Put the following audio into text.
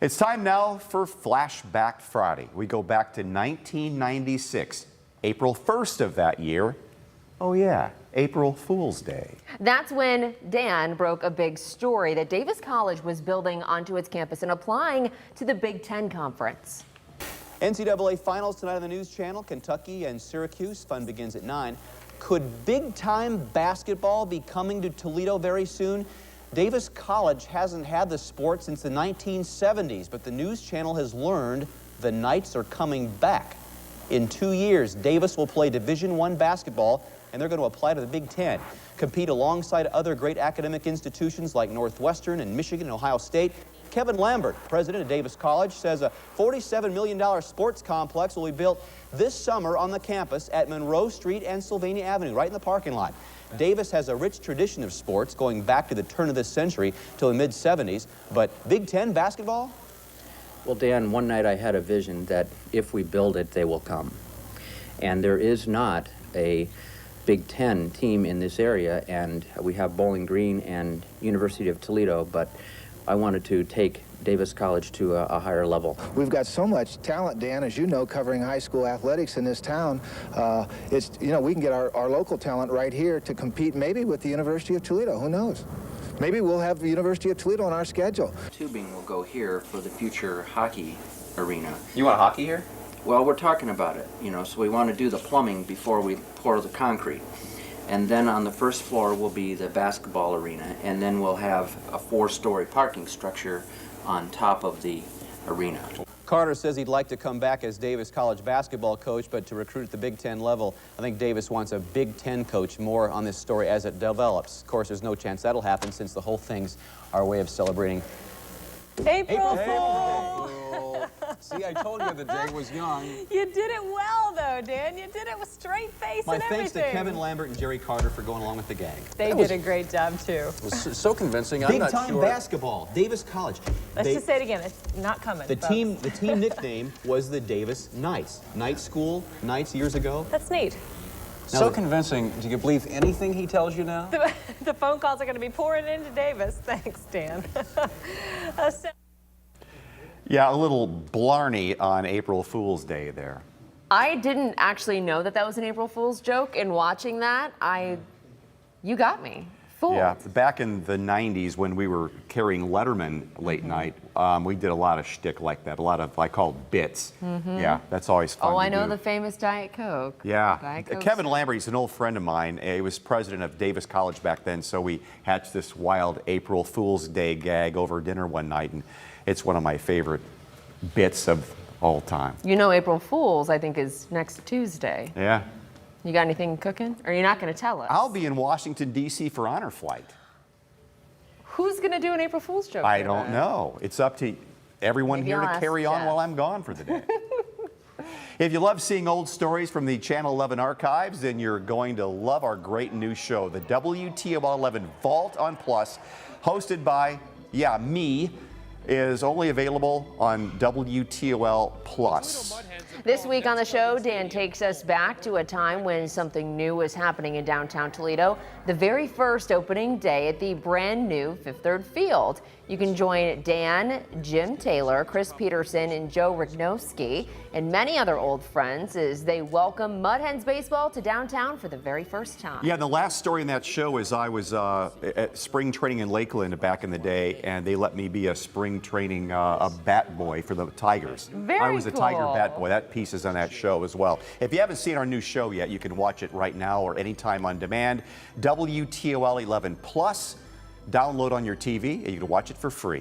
It's time now for Flashback Friday. We go back to 1996, April 1st of that year. Oh yeah, April Fool's Day. That's when Dan broke a big story that Davis College was building onto its campus and applying to the Big Ten Conference. NCAA Finals tonight on the News Channel, Kentucky and Syracuse. Fun begins at 9. Could big-time basketball be coming to Toledo very soon? Davis College hasn't had the sport since the 1970s, but the News Channel has learned the Knights are coming back. In 2 years, Davis will play Division I basketball, and they're going to apply to the Big Ten, compete alongside other great academic institutions like Northwestern and Michigan and Ohio State. Kevin Lambert, president of Davis College, says a $47 million sports complex will be built this summer on the campus at Monroe Street and Sylvania Avenue, right in the parking lot. Davis has a rich tradition of sports going back to the turn of this century till the mid-70s, but Big Ten basketball? Well, Dan, one night I had a vision that if we build it, they will come. And there is not a Big Ten team in this area, and we have Bowling Green and University of Toledo, but I wanted to take Davis College to a higher level. We've got so much talent, Dan, as you know, covering high school athletics in this town. We can get our local talent right here to compete maybe with the University of Toledo. Who knows? Maybe we'll have the University of Toledo on our schedule. Tubing will go here for the future hockey arena. You want hockey here? Well, we're talking about it, so we want to do the plumbing before we pour the concrete. And then on the first floor will be the basketball arena, and then we'll have a 4-story parking structure on top of the arena. Carter says he'd like to come back as Davis College basketball coach, but to recruit at the Big Ten level, I think Davis wants a Big Ten coach. More on this story as it develops. Of course, there's no chance that'll happen since the whole thing's our way of celebrating April Fool! See, I told you the day was young. You did it well, though, Dan. You did it with straight face My and thanks everything. to Kevin Lambert and Jerry Carter for going along with the gang. They did a great job, too. It was so convincing. I'm Big not time sure. basketball, Davis College. Let's just say it again. It's not coming. The folks. team nickname was the Davis Knights. Night school, Knights years ago. That's neat. So convincing. Do you believe anything he tells you now? The phone calls are going to be pouring into Davis. Thanks, Dan. Yeah, a little blarney on April Fool's Day there. I didn't actually know that that was an April Fool's joke, and watching that, you got me. Fooled. Yeah, back in the 90s when we were carrying Letterman late night, we did a lot of shtick like that, a lot of, I call bits. Yeah, that's always fun Oh, to I know do. the famous Diet Coke. Yeah, Diet Coke. Kevin Lambert, he's an old friend of mine. He was president of Davis College back then, so we hatched this wild April Fool's Day gag over dinner one night, and it's one of my favorite bits of all time. You know April Fool's, I think, is next Tuesday. Yeah. You got anything cooking? Or you're not going to tell us? I'll be in Washington, D.C. for honor flight. Who's going to do an April Fool's joke? I for don't that? know. It's up to everyone Maybe here I'll to ask carry on Jeff. while I'm gone for the day. If you love seeing old stories from the Channel 11 archives, then you're going to love our great new show, the WTOL 11 Vault on Plus, hosted by, me, is only available on WTOL Plus. This week on the show, Dan takes us back to a time when something new was happening in downtown Toledo, the very first opening day at the brand new Fifth Third Field. You can join Dan, Jim Taylor, Chris Peterson, and Joe Rignowski, and many other old friends as they welcome Mud Hens baseball to downtown for the very first time. Yeah, the last story in that show is I was at spring training in Lakeland back in the day, and they let me be a spring training a bat boy for the Tigers. I was a Tiger cool. bat boy. That piece is on that show as well. If you haven't seen our new show yet, you can watch it right now or anytime on demand. WTOL 11 Plus. Download on your TV, and you can watch it for free.